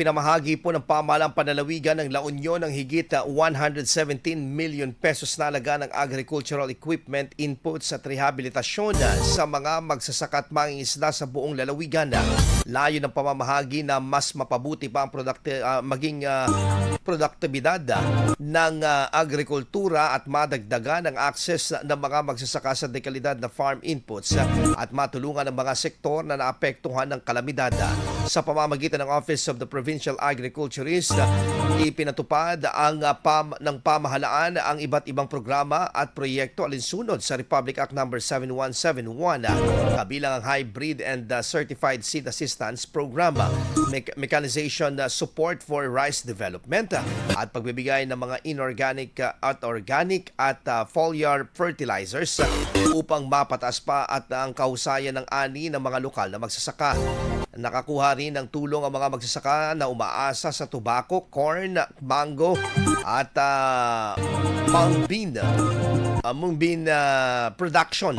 Pinamahagi po ng pamahalang panlalawigan ng La Union ng higit 117 million pesos na halaga ng agricultural equipment, inputs at rehabilitasyon sa mga magsasaka at mangingisda sa buong lalawigan. Layo ng pamamahagi na mas mapabuti pa ang produktibidad ng agrikultura at madagdagan ang access ng mga magsasaka sa dekalidad na farm inputs at matulungan ang mga sektor na naapektuhan ng kalamidad. Sa pamamagitan ng Office of the Provincial Agriculturist, ipinatupad ng pamahalaan ang iba't ibang programa at proyekto alinsunod sa Republic Act No. 7171, kabilang ang Hybrid and Certified Seed Assistance Program, Mechanization Support for Rice Development, at pagbibigay ng mga inorganic at organic at foliar fertilizers upang mapataas pa at ang kahusayan ng ani ng mga lokal na magsasaka. Nakakuha rin ng tulong ang mga magsasaka na umaasa sa tobacco, corn, mango at mung bean production.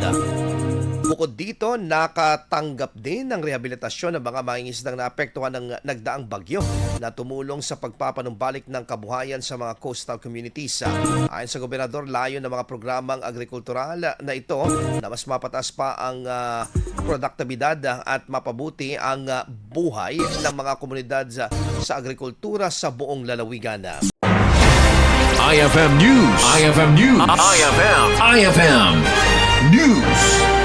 Bukod dito, nakatanggap din ng rehabilitasyon ng mga mangingisdang naapektuhan ng nagdaang bagyo na tumulong sa pagpapanumbalik ng kabuhayan sa mga coastal communities. Ayon sa gobernador, layo ng mga programang agrikultural na ito na mas mapataas pa ang produktibidad at mapabuti ang buhay ng mga komunidad sa agrikultura sa buong lalawigan. IFM News. IFM News. IFM News.